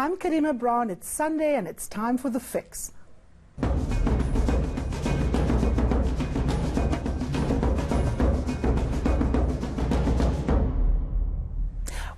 I'm Karima Brown. It's Sunday and it's time for The Fix.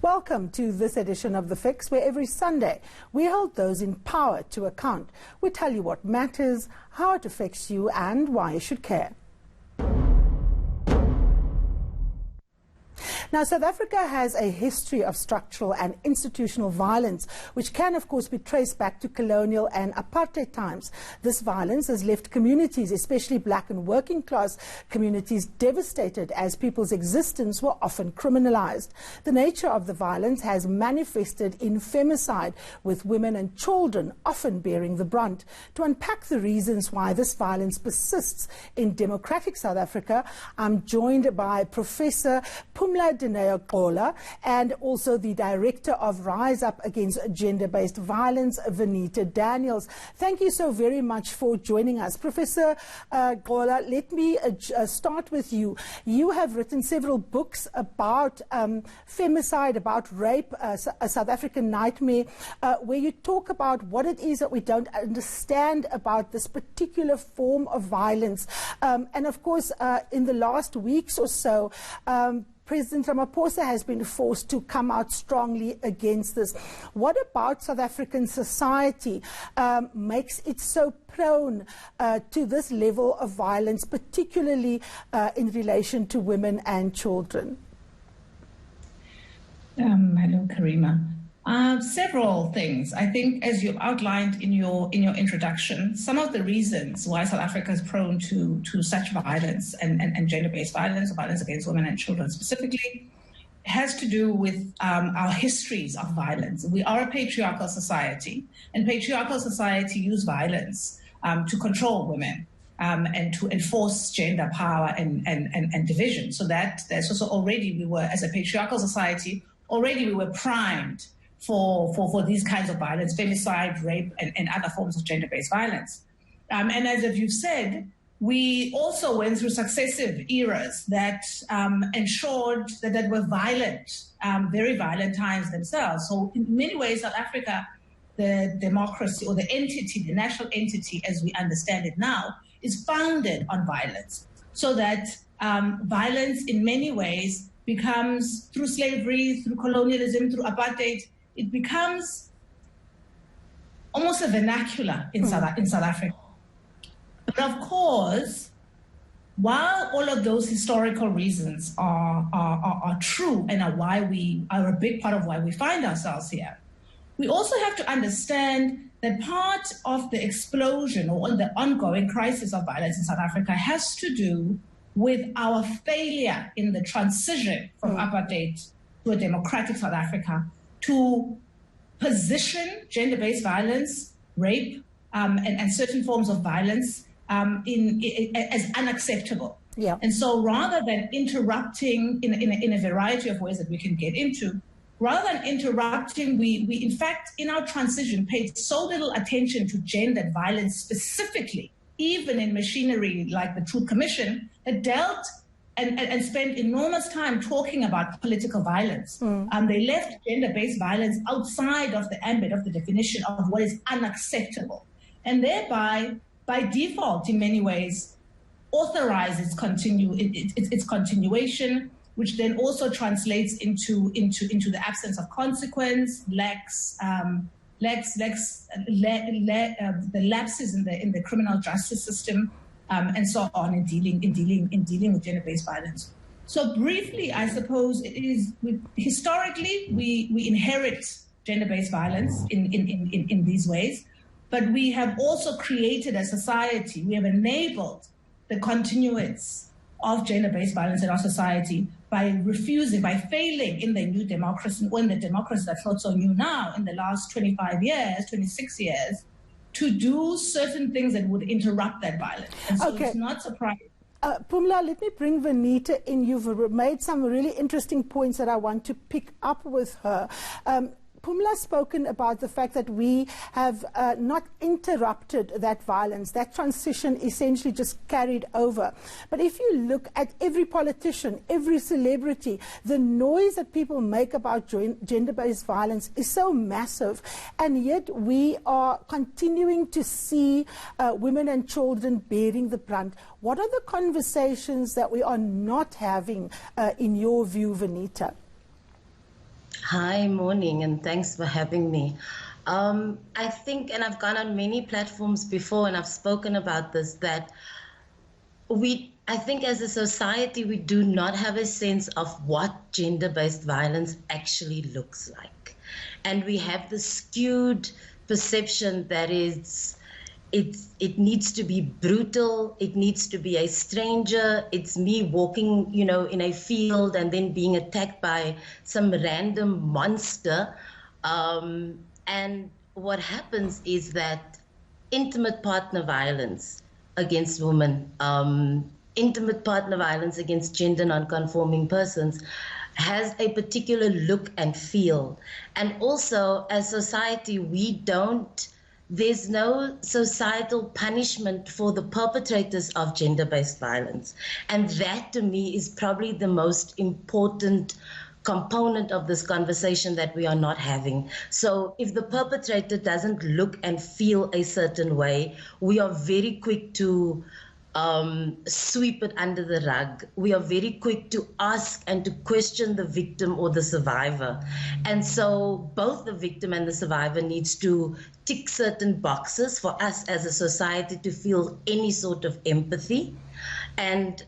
Welcome to this edition of The Fix, where every Sunday we hold those in power to account. We tell you what matters, how it affects you, and why you should care. Now, South Africa has a history of structural and institutional violence, which can, of course, be traced back to colonial and apartheid times. This violence has left communities, especially black and working class communities, devastated as people's existence were often criminalized. The nature of the violence has manifested in femicide, with women and children often bearing the brunt. To unpack the reasons why this violence persists in democratic South Africa, I'm joined by Professor Pumla Dineo Gqola and also the Director of Rise Up Against Gender-Based Violence, Vanita Daniels. Thank you so very much for joining us. Professor Gqola, let me start with you. You have written several books about femicide, about rape, a South African nightmare, where you talk about what it is that we don't understand about this particular form of violence. And of course, in the last weeks or so, President Ramaphosa has been forced to come out strongly against this. What about South African society makes it so prone to this level of violence, particularly in relation to women and children? Hello, Karima. Several things. I think, as you outlined in your introduction, some of the reasons why South Africa is prone to such violence and gender-based violence, or violence against women and children specifically, has to do with our histories of violence. We are a patriarchal society, and patriarchal society use violence to control women and to enforce gender power and division. So that's also already we were, as a patriarchal society, already we were primed for these kinds of violence, femicide, rape, and other forms of gender-based violence. And as you've said, we also went through successive eras that ensured that were violent, very violent times themselves. So in many ways, South Africa, the democracy or the entity, the national entity as we understand it now, is founded on violence. So that violence in many ways becomes, through slavery, through colonialism, through apartheid, it becomes almost a vernacular in South Africa. But of course, while all of those historical reasons are true and are a big part of why we find ourselves here, we also have to understand that part of the explosion or the ongoing crisis of violence in South Africa has to do with our failure in the transition from apartheid to a democratic South Africa to position gender-based violence, rape, and certain forms of violence as unacceptable. Yeah. And so rather than interrupting in a variety of ways that we can get into, rather than interrupting, we in fact, in our transition, paid so little attention to gendered violence specifically, even in machinery like the Truth Commission, that dealt and spent enormous time talking about political violence. They left gender-based violence outside of the ambit of the definition of what is unacceptable, and thereby, by default, in many ways, authorize its continuation, which then also translates into the absence of consequence, the lapses in the criminal justice system, and so on, in dealing with gender-based violence. So briefly, I suppose it is historically we inherit gender-based violence in these ways, but we have also created a society. We have enabled the continuance of gender-based violence in our society by failing in the new democracy, or in the democracy that's not so new now, in the last 25 years, 26 years, to do certain things that would interrupt that violence. And so It's not surprising. Pumla, let me bring Vanita in. You've made some really interesting points that I want to pick up with her. Pumla's spoken about the fact that we have not interrupted that violence. That transition essentially just carried over. But if you look at every politician, every celebrity, the noise that people make about gender-based violence is so massive, and yet we are continuing to see women and children bearing the brunt. What are the conversations that we are not having, in your view, Vanita? Hi, morning, and thanks for having me. I think, and I've gone on many platforms before and I've spoken about this, that I think as a society, we do not have a sense of what gender-based violence actually looks like. And we have the skewed perception that it needs to be brutal, it needs to be a stranger, it's me walking, in a field and then being attacked by some random monster. And what happens is that intimate partner violence against women, intimate partner violence against gender non-conforming persons has a particular look and feel. And also, as society, there's no societal punishment for the perpetrators of gender-based violence. And that, to me, is probably the most important component of this conversation that we are not having. So if the perpetrator doesn't look and feel a certain way, we are very quick to sweep it under the rug. We are very quick to ask and to question the victim or the survivor. And so both the victim and the survivor needs to tick certain boxes for us as a society to feel any sort of empathy. And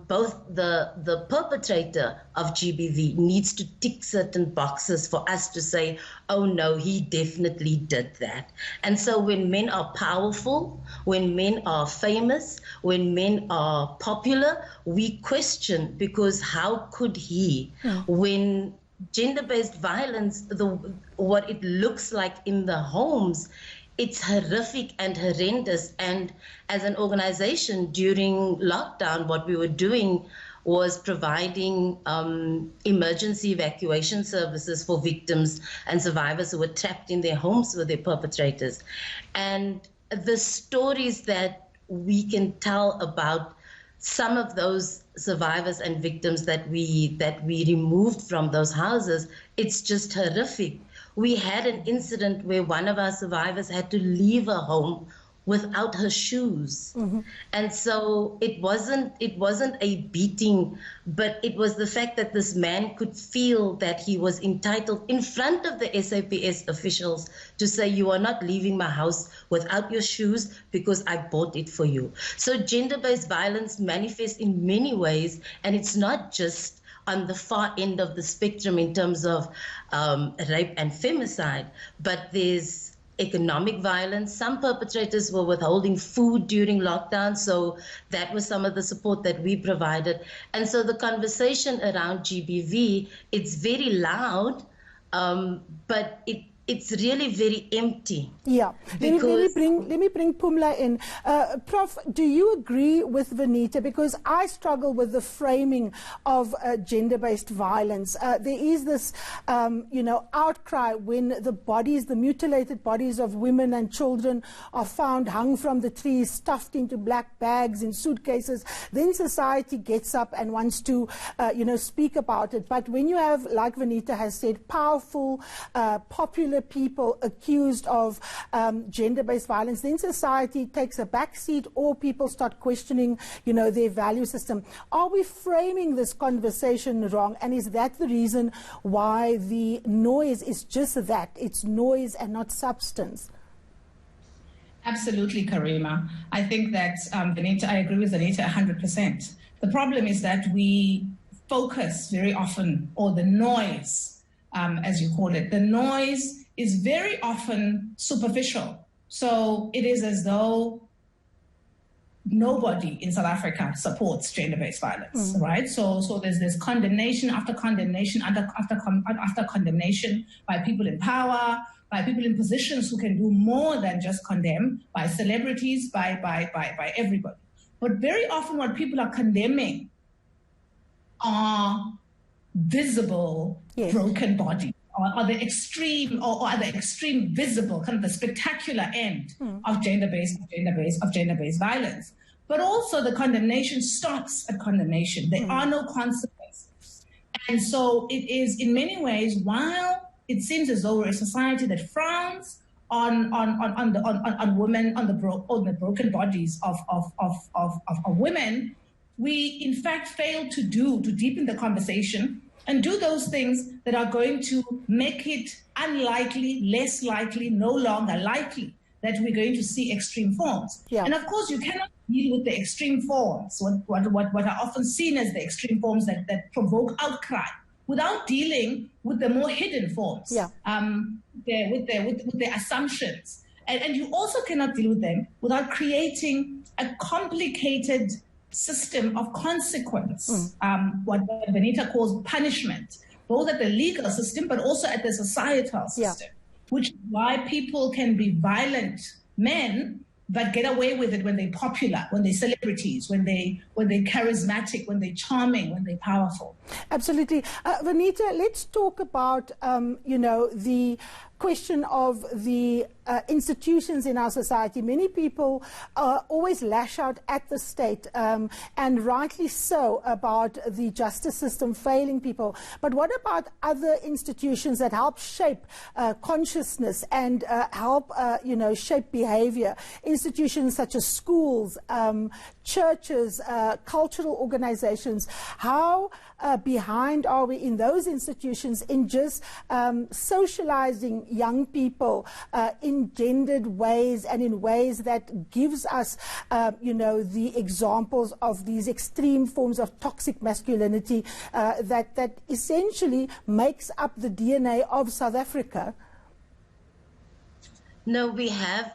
both the perpetrator of GBV needs to tick certain boxes for us to say, oh no, he definitely did that. And so when men are powerful, when men are famous, when men are popular, we question, because how could he? When gender-based violence, what it looks like in the homes, it's horrific and horrendous. And as an organization during lockdown, what we were doing was providing emergency evacuation services for victims and survivors who were trapped in their homes with their perpetrators. And the stories that we can tell about some of those survivors and victims that we removed from those houses, it's just horrific. We had an incident where one of our survivors had to leave her home without her shoes. And so it wasn't a beating, but it was the fact that this man could feel that he was entitled in front of the SAPS officials to say, you are not leaving my house without your shoes because I bought it for you. So gender-based violence manifests in many ways, and it's not just on the far end of the spectrum in terms of rape and femicide, but there's economic violence. Some perpetrators were withholding food during lockdown, so that was some of the support that we provided. And so the conversation around GBV, it's very loud, but it's really very empty. Yeah. Let me bring Pumla in. Prof, do you agree with Vanita? Because I struggle with the framing of gender-based violence. There is this, outcry when the mutilated bodies of women and children are found hung from the trees, stuffed into black bags in suitcases. Then society gets up and wants to, speak about it. But when you have, like Vanita has said, powerful, popular people accused of gender-based violence, then society takes a back seat, or people start questioning, their value system. Are we framing this conversation wrong? And is that the reason why the noise is just that? It's noise and not substance. Absolutely, Karima. I think that Vanita, I agree with Vanita 100%. The problem is that we focus very often, or the noise, as you call it, the noise is very often superficial. So it is as though nobody in South Africa supports gender-based violence, right? So there's this condemnation after condemnation after condemnation by people in power, by people in positions who can do more than just condemn, by celebrities, by everybody. But very often what people are condemning are visible, broken bodies or the extreme or the extreme visible, kind of the spectacular end of gender-based violence. But also the condemnation stops at condemnation. There are no consequences. And so it is, in many ways, while it seems as though we're a society that frowns on women, on the broken bodies of women, we in fact fail to deepen the conversation and do those things that are going to make it unlikely, less likely, no longer likely that we're going to see extreme forms. Yeah. And of course, you cannot deal with the extreme forms, what are often seen as the extreme forms that provoke outcry, without dealing with the more hidden forms, yeah. with the assumptions. And you also cannot deal with them without creating a complicated system of consequence, what Vanita calls punishment, both at the legal system but also at the societal system, which is why people can be violent men but get away with it when they're popular, when they're celebrities, when they're charismatic, when they're charming, when they're powerful. Absolutely. Vanita, let's talk about, the question of the institutions in our society. Many people always lash out at the state, and rightly so, about the justice system failing people. But what about other institutions that help shape consciousness and help, shape behavior? Institutions such as schools, churches, cultural organizations. How behind are we in those institutions in just socializing young people in gendered ways and in ways that gives us, the examples of these extreme forms of toxic masculinity that essentially makes up the DNA of South Africa? No, we have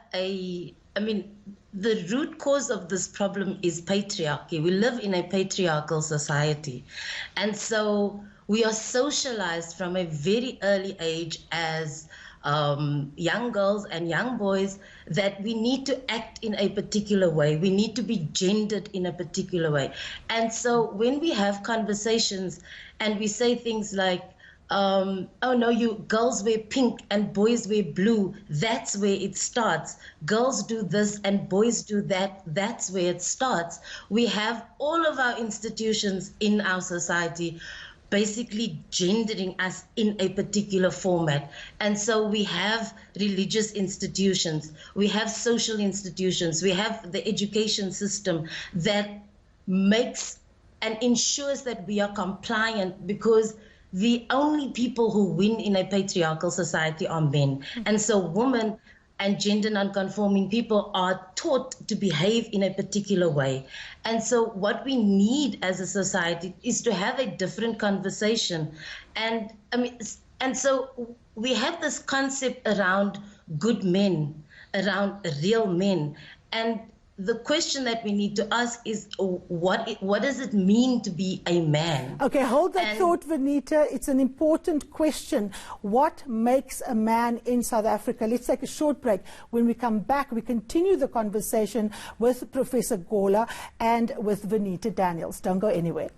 the root cause of this problem is patriarchy. We live in a patriarchal society. And so we are socialized from a very early age as young girls and young boys that we need to act in a particular way. We need to be gendered in a particular way. And so when we have conversations and we say things like, oh no, you girls wear pink and boys wear blue, that's where it starts. Girls do this and boys do that, that's where it starts. We have all of our institutions in our society basically gendering us in a particular format. And so we have religious institutions, we have social institutions, we have the education system that makes and ensures that we are compliant, because the only people who win in a patriarchal society are men. And so women and gender non-conforming people are taught to behave in a particular way. And so what we need as a society is to have a different conversation. And so we have this concept around good men, around real men. And the question that we need to ask is, what does it mean to be a man? Okay, hold that thought, Vanita. It's an important question. What makes a man in South Africa? Let's take a short break. When we come back, we continue the conversation with Professor Gqola and with Vanita Daniels. Don't go anywhere.